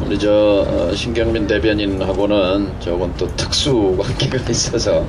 우리 신경민 대변인하고는 조금 또 특수 관계가 있어서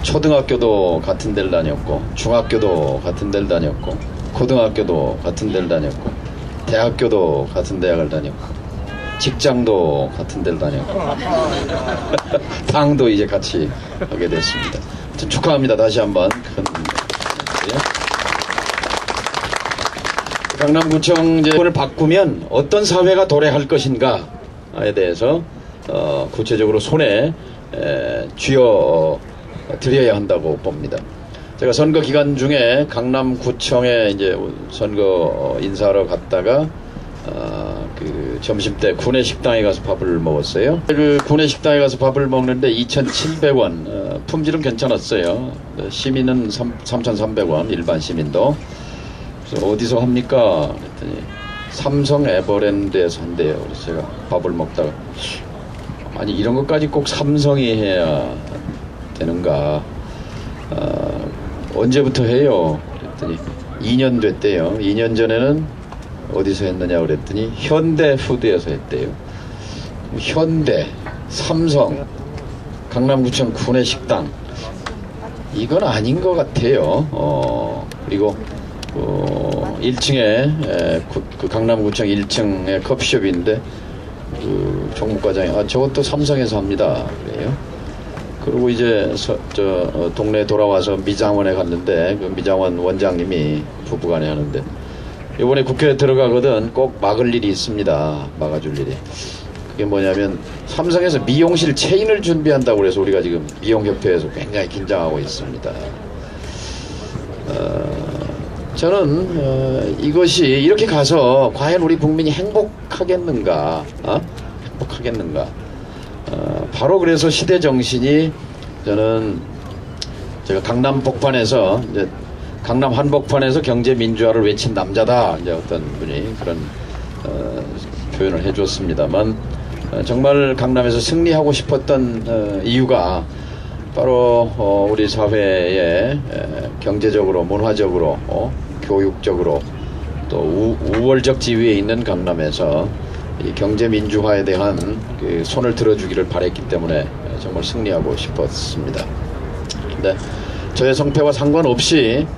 초등학교도 같은 데를 다녔고, 중학교도 같은 데를 다녔고, 고등학교도 같은 데를 다녔고, 대학교도 같은 대학을 다녔고, 직장도 같은 데를 다녔고, 당도 이제 같이 하게 됐습니다. 축하합니다. 다시 한번 큰 강남구청 제도를 바꾸면 어떤 사회가 도래할 것인가에 대해서 구체적으로 손에 쥐어 드려야 한다고 봅니다. 제가 선거 기간 중에 강남구청에 이제 선거 인사하러 갔다가 그 점심 때 구내식당에 가서 밥을 먹었어요. 그 구내식당에 가서 밥을 먹는데 2,700원, 품질은 괜찮았어요. 시민은 3,300원, 일반 시민도. 그래서 어디서 합니까? 그랬더니 삼성 에버랜드에서 한대요. 그래서 제가 밥을 먹다가 아니 이런 것까지 꼭 삼성이 해야 되는가? 언제부터 해요? 그랬더니 2년 됐대요. 2년 전에는 어디서 했느냐 그랬더니 현대푸드에서 했대요. 현대, 삼성, 강남구청 구내식당 이건 아닌 것 같아요. 그리고 1층에 그 강남구청 1층에 커피숍인데 그 총무과장이 저것도 삼성에서 합니다. 그래요. 그리고 이제 동네에 돌아와서 미장원에 갔는데 그 미장원 원장님이 부부간에 하는데 이번에 국회에 들어가거든 꼭 막을 일이 있습니다. 막아줄 일이. 그게 뭐냐면 삼성에서 미용실 체인을 준비한다고 그래서 우리가 지금 미용협회에서 굉장히 긴장하고 있습니다. 저는 이것이 이렇게 가서 과연 우리 국민이 행복하겠는가? 행복하겠는가? 바로 그래서 시대 정신이 저는 제가 강남 복판에서 이제 강남 한복판에서 경제 민주화를 외친 남자다 이제 어떤 분이 그런 표현을 해줬습니다만 정말 강남에서 승리하고 싶었던 이유가 바로 우리 사회에 경제적으로 문화적으로 교육적으로 또 우월적 지위에 있는 강남에서 이 경제 민주화에 대한 그 손을 들어주기를 바랬기 때문에 정말 승리하고 싶었습니다. 근데 저의 성패와 상관없이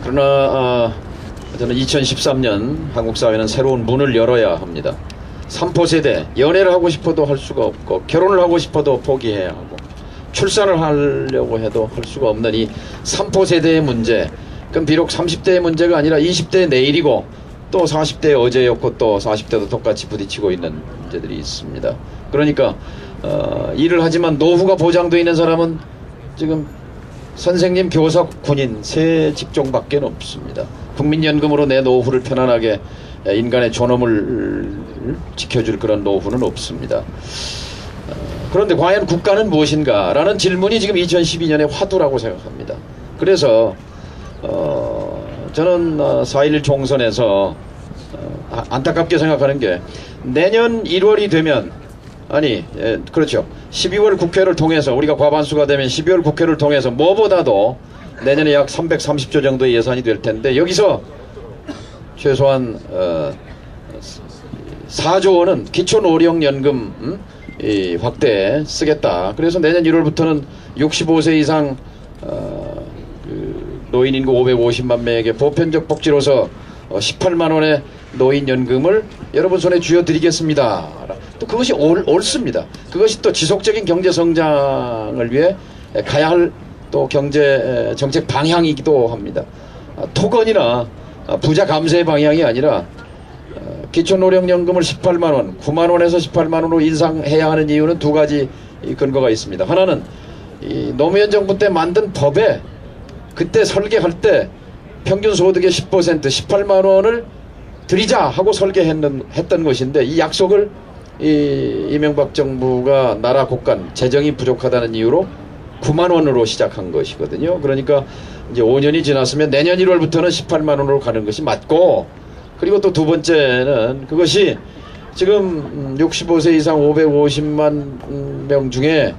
그러나 저는 2013년 한국 사회는 새로운 문을 열어야 합니다. 3포 세대 연애를 하고 싶어도 할 수가 없고 결혼을 하고 싶어도 포기해야 하고 출산을 하려고 해도 할 수가 없는 이 3포 세대의 문제. 그럼 비록 30대의 문제가 아니라 20대의 내일이고 또 40대의 어제였고 또 40대도 똑같이 부딪히고 있는 문제들이 있습니다. 그러니까 일을 하지만 노후가 보장되어 있는 사람은 지금 선생님, 교사, 군인 세 직종밖에 없습니다. 국민연금으로 내 노후를 편안하게 인간의 존엄을 지켜줄 그런 노후는 없습니다. 그런데 과연 국가는 무엇인가? 라는 질문이 지금 2012년의 화두라고 생각합니다. 그래서 저는 4.11 총선에서 안타깝게 생각하는 게 내년 1월이 되면 그렇죠. 12월 국회를 통해서 우리가 과반수가 되면 12월 국회를 통해서 뭐보다도 내년에 약 330조 정도의 예산이 될 텐데 여기서 최소한 4조 원은 기초노령연금 확대에 쓰겠다. 그래서 내년 1월부터는 65세 이상 노인 인구 550만 명에게 보편적 복지로서 18만 원의 노인연금을 여러분 손에 쥐어드리겠습니다. 또 그것이 옳습니다. 그것이 또 지속적인 경제성장을 위해 가야 할 또 경제 정책 방향이기도 합니다. 토건이나 부자 감세의 방향이 아니라 기초노령연금을 18만 원, 9만 원에서 18만 원으로 인상해야 하는 이유는 두 가지 근거가 있습니다. 하나는 이 노무현 정부 때 만든 법에 그때 설계할 때 평균 소득의 10% 18만 원을 드리자 하고 설계했던 것인데 이 약속을 이명박 정부가 나라 곳간 재정이 부족하다는 이유로 9만 원으로 시작한 것이거든요. 그러니까 이제 5년이 지났으면 내년 1월부터는 18만 원으로 가는 것이 맞고 그리고 또 두 번째는 그것이 지금 65세 이상 550만 명 중에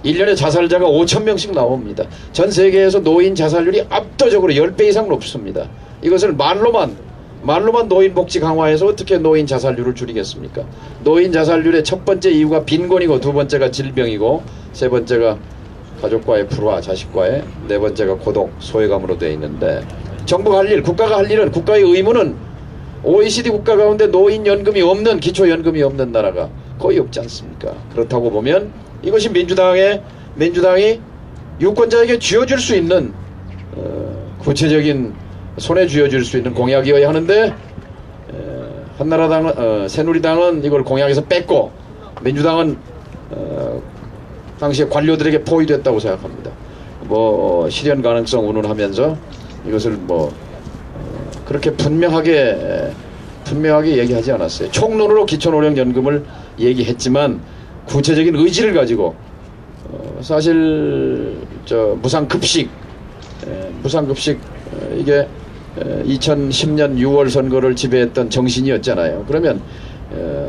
1년에 자살자가 5,000명씩 나옵니다. 전 세계에서 노인 자살률이 압도적으로 10배 이상 높습니다. 이것을 말로만 말로만 노인 복지 강화해서 어떻게 노인 자살률을 줄이겠습니까? 노인 자살률의 첫 번째 이유가 빈곤이고, 두 번째가 질병이고, 세 번째가 가족과의 불화, 자식과의, 네 번째가 고독, 소외감으로 되어 있는데, 정부가 할 일, 국가가 할 일은, 국가의 의무는 OECD 국가 가운데 노인연금이 없는, 기초연금이 없는 나라가 거의 없지 않습니까? 그렇다고 보면 이것이 민주당이 유권자에게 쥐어줄 수 있는 구체적인 손에 쥐어줄 수 있는 공약이어야 하는데, 한나라당은 새누리당은 이걸 공약에서 뺐고, 민주당은 당시에 관료들에게 포위됐다고 생각합니다. 뭐 실현 가능성 운운하면서 이것을 뭐 그렇게 분명하게 얘기하지 않았어요. 총론으로 기초노령연금을 얘기했지만 구체적인 의지를 가지고 사실 무상급식 이게 2010년 6월 선거를 지배했던 정신이었잖아요. 그러면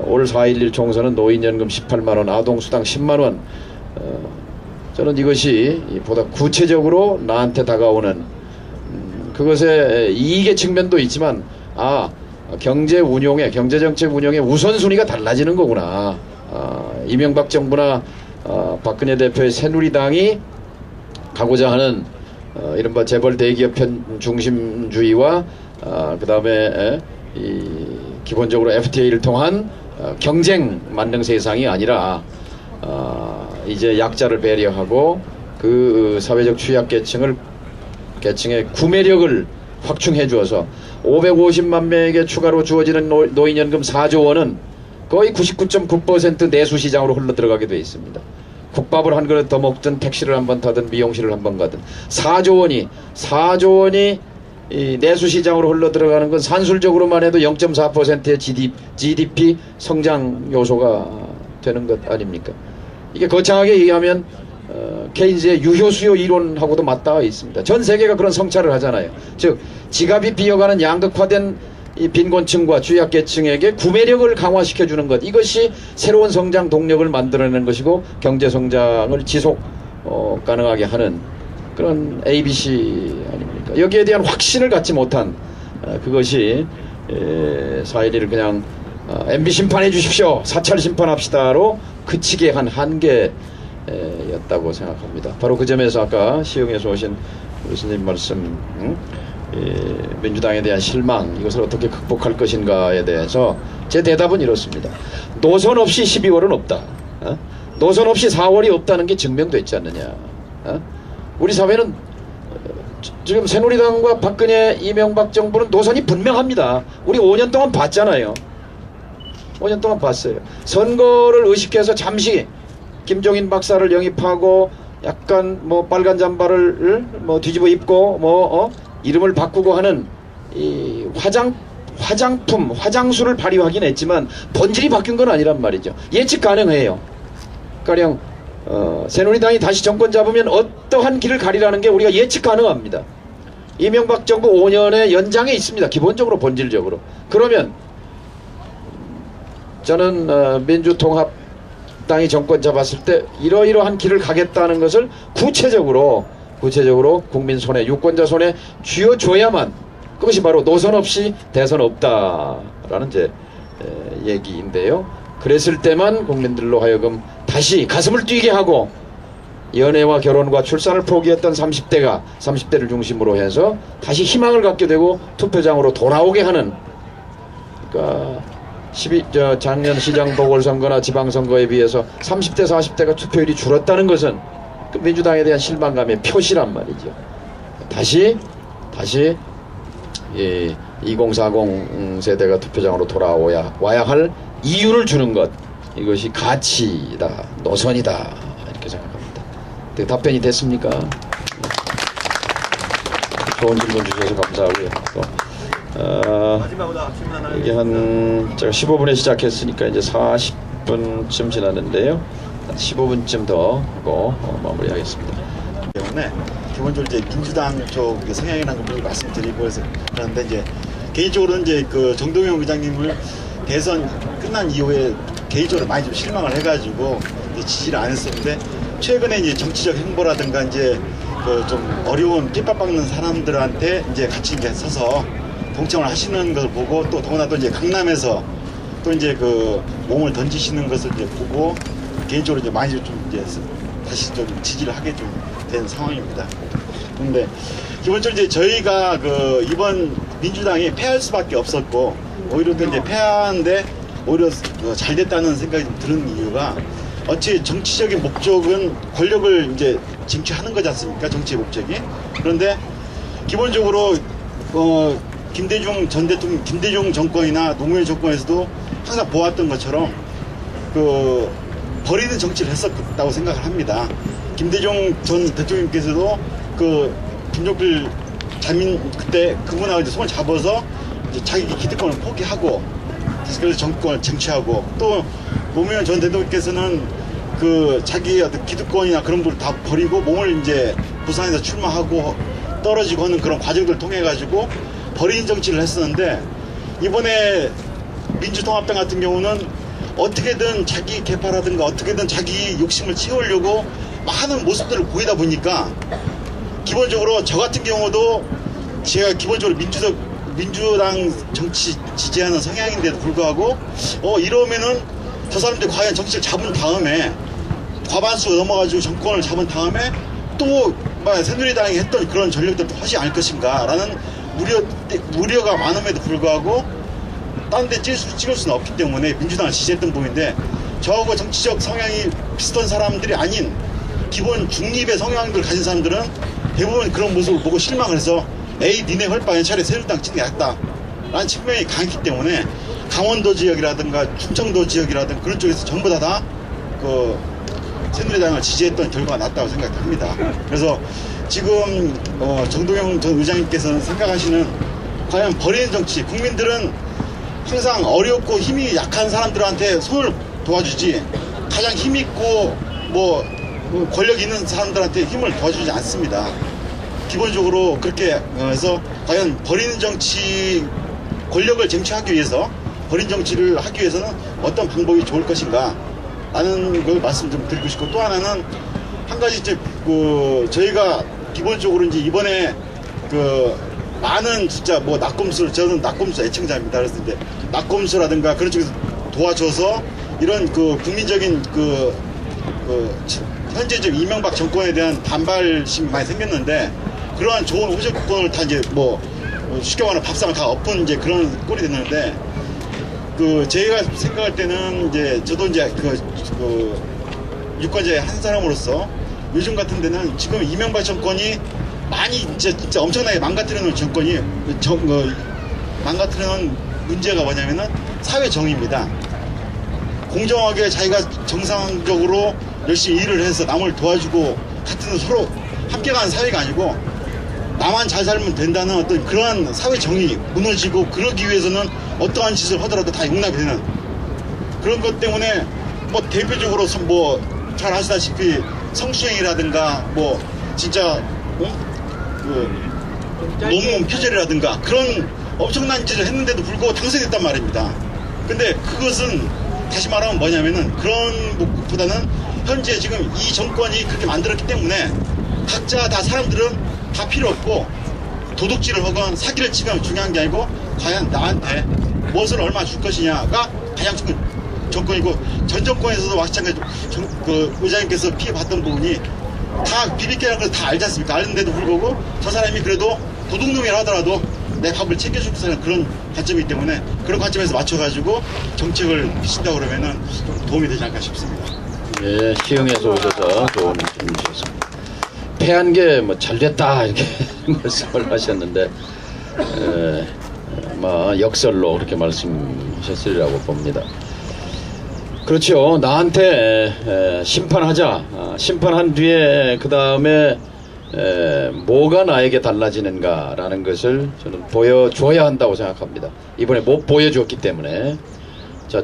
올 4.11 총선은 노인연금 18만원, 아동수당 10만원, 저는 이것이 보다 구체적으로 나한테 다가오는 그것의 이익의 측면도 있지만, 경제정책 운용의 우선순위가 달라지는 거구나. 이명박 정부나 박근혜 대표의 새누리당이 가고자 하는 이른바 재벌 대기업 중심주의와 그 다음에 기본적으로 FTA를 통한 경쟁 만능 세상이 아니라 이제 약자를 배려하고 그 사회적 취약계층의 구매력을 확충해 주어서 550만 명에게 추가로 주어지는 노인연금 4조 원은 거의 99.9% 내수시장으로 흘러들어가게 되어 있습니다. 국밥을 한 그릇 더 먹든 택시를 한번 타든 미용실을 한번 가든 4조 원이 이 내수시장으로 흘러들어가는 건 산술적으로만 해도 0.4%의 GDP 성장 요소가 되는 것 아닙니까? 이게 거창하게 얘기하면 케인즈의 유효수요 이론하고도 맞닿아 있습니다. 전 세계가 그런 성찰을 하잖아요. 즉 지갑이 비어가는 양극화된 이 빈곤층과 취약계층에게 구매력을 강화시켜주는 것, 이것이 새로운 성장 동력을 만들어내는 것이고 경제성장을 지속 가능하게 하는 그런 ABC 아닙니까? 여기에 대한 확신을 갖지 못한 그것이 4.11을 그냥 MB 심판해 주십시오, 사찰 심판합시다로 그치게 한 한계였다고 생각합니다. 바로 그 점에서 아까 시흥에서 오신 교수님 말씀, 민주당에 대한 실망, 이것을 어떻게 극복할 것인가에 대해서 제 대답은 이렇습니다. 노선 없이 12월은 없다. 노선 없이 4월이 없다는 게 증명됐지 않느냐. 우리 사회는 지금 새누리당과 박근혜, 이명박 정부는 노선이 분명합니다. 우리 5년 동안 봤잖아요. 5년 동안 봤어요. 선거를 의식해서 잠시 김종인 박사를 영입하고 약간 뭐 빨간 잠바를 뭐 뒤집어 입고 이름을 바꾸고 하는 이 화장품, 화장수를 발휘하긴 했지만 본질이 바뀐 건 아니란 말이죠. 예측 가능해요. 가령 새누리당이 다시 정권 잡으면 어떠한 길을 가리라는 게 우리가 예측 가능합니다. 이명박 정부 5년의 연장에 있습니다. 기본적으로 본질적으로. 그러면 저는 민주통합당이 정권 잡았을 때 이러이러한 길을 가겠다는 것을 구체적으로 국민 손에, 유권자 손에 쥐어줘야만, 그것이 바로 노선 없이 대선 없다라는 제 얘기인데요. 그랬을 때만 국민들로 하여금 다시 가슴을 뛰게 하고 연애와 결혼과 출산을 포기했던 30대를 중심으로 해서 다시 희망을 갖게 되고 투표장으로 돌아오게 하는, 그러니까 작년 시장 보궐선거나 지방선거에 비해서 30대 40대가 투표율이 줄었다는 것은 그 민주당에 대한 실망감의 표시란 말이죠. 다시 2040 세대가 투표장으로 와야 할 이유를 주는 것, 이것이 가치이다, 노선이다, 이렇게 생각합니다. 답변이 됐습니까? 좋은 질문 주셔서 감사하고요. 이게 제가 15분에 시작했으니까 이제 40분쯤 지났는데요. 15분쯤 더 하고 마무리하겠습니다. 때문에 기본적으로 이제 민주당 쪽 성향이라는 걸 말씀드리고 해서 그런데 이제 개인적으로 이제 그 정동영 의장님을 대선 끝난 이후에 개인적으로 많이 좀 실망을 해가지고 지지를 안 했었는데, 최근에 이제 정치적 행보라든가 이제 그 좀 어려운 핍박받는 사람들한테 이제 같이 이제 서서 동참을 하시는 것을 보고 또 더구나 또 이제 강남에서 또 이제 그 몸을 던지시는 것을 이제 보고 개인적으로 이제 많이 좀 이제 다시 좀 지지를 하게 좀 된 상황입니다. 그런데 기본적으로 이제 저희가 그 이번 민주당이 패할 수밖에 없었고 오히려 또 이제 패하는데 오히려 잘 됐다는 생각이 좀 드는 이유가 어찌 정치적인 목적은 권력을 이제 쟁취하는 거지 않습니까? 정치의 목적이. 그런데 기본적으로 김대중 전 대통령, 김대중 정권이나 노무현 정권에서도 항상 보았던 것처럼 그 버리는 정치를 했었다고 생각을 합니다. 김대중 전 대통령께서도 그 김종필 자민 그때 그분하고 이제 손을 잡아서 이제 자기 기득권을 포기하고 그래서 정권을 쟁취하고 또 노무현 전 대통령께서는 그 자기 어떤 기득권이나 그런 걸 다 버리고 몸을 이제 부산에서 출마하고 떨어지고 하는 그런 과정들을 통해 가지고 버린 정치를 했었는데 이번에 민주통합당 같은 경우는 어떻게든 자기 개파라든가 어떻게든 자기 욕심을 채우려고 많은 모습들을 보이다 보니까 기본적으로 저 같은 경우도 제가 기본적으로 민주당 정치 지지하는 성향인데도 불구하고 이러면은 저 사람들이 과연 정치를 잡은 다음에 과반수 넘어가지고 정권을 잡은 다음에 또 새누리당이 했던 그런 전력들도 하지 않을 것인가 라는 우려가 많음에도 불구하고 딴 데 찍을 수는 없기 때문에 민주당을 지지했던 분인데 저하고 정치적 성향이 비슷한 사람들이 아닌 기본 중립의 성향들을 가진 사람들은 대부분 그런 모습을 보고 실망을 해서 에이 니네 헐 바엔 차라리 새누리당 찍는 게 낫다 라는 측면이 강했기 때문에 강원도 지역이라든가 충청도 지역이라든가 그런 쪽에서 전부 다 그 새누리당을 지지했던 결과가 낫다고 생각합니다. 그래서 지금 정동영 전 의장님께서는 생각하시는 과연 버리는 정치, 국민들은 항상 어렵고 힘이 약한 사람들한테 손을 도와주지 가장 힘있고 뭐 권력 있는 사람들한테 힘을 도와주지 않습니다. 기본적으로 그렇게 해서 과연 버리는 정치, 권력을 쟁취하기 위해서 버린 정치를 하기 위해서는 어떤 방법이 좋을 것인가 라는 걸 말씀 좀 드리고 싶고, 또 하나는 한 가지 이제 저희가 기본적으로 이제 이번에 많은 진짜 뭐 낙검수, 저는 낙검수 애청자입니다. 그래서 이제 낙검수라든가 그런 쪽에서 도와줘서 이런 국민적인 현재 좀 이명박 정권에 대한 반발심이 많이 생겼는데 그러한 좋은 호재권을 다 이제 쉽게 말하면 밥상을 다 엎은 이제 그런 꼴이 됐는데 제가 생각할 때는 이제 저도 이제 유권자의 한 사람으로서 요즘 같은 데는 지금 이명박 정권이 많이 진짜 엄청나게 망가뜨리는 정권이 망가뜨리는 문제가 뭐냐면은 사회 정의입니다. 공정하게 자기가 정상적으로 열심히 일을 해서 남을 도와주고 같은 서로 함께 가는 사회가 아니고 나만 잘 살면 된다는 어떤 그러한 사회 정의 무너지고, 그러기 위해서는 어떠한 짓을 하더라도 다 용납이 되는 그런 것 때문에 대표적으로 잘 아시다시피 성추행이라든가 진짜 논문 표절이라든가 그런 엄청난 짓을 했는데도 불구하고 당선됐단 말입니다. 근데 그것은 다시 말하면 뭐냐면은 그런 것보다는 현재 지금 이 정권이 그렇게 만들었기 때문에 각자 다 사람들은 다 필요 없고 도둑질을 하건 사기를 치면 중요한 게 아니고 과연 나한테 무엇을 얼마 줄 것이냐가 가장 큰 정권이고, 전 정권에서도 마찬가지로 의장님께서 피해봤던 부분이 다 비비케라는 걸 다 알지 않습니까? 아는데도 불구하고 저 사람이 그래도 도둑놈이라 하더라도 내 밥을 챙겨줄 수 있는 그런 관점이기 때문에 그런 관점에서 맞춰가지고 정책을 피신다고 그러면은 좀 도움이 되지 않을까 싶습니다. 예, 시흥에서 오셔서 도움을 주셨습니다. 패한 게 잘됐다 이렇게 말씀을 하셨는데 역설로 그렇게 말씀하셨으리라고 봅니다. 그렇죠. 나한테 심판하자. 심판한 뒤에 그 다음에 뭐가 나에게 달라지는가라는 것을 저는 보여줘야 한다고 생각합니다. 이번에 못 보여줬기 때문에. 자,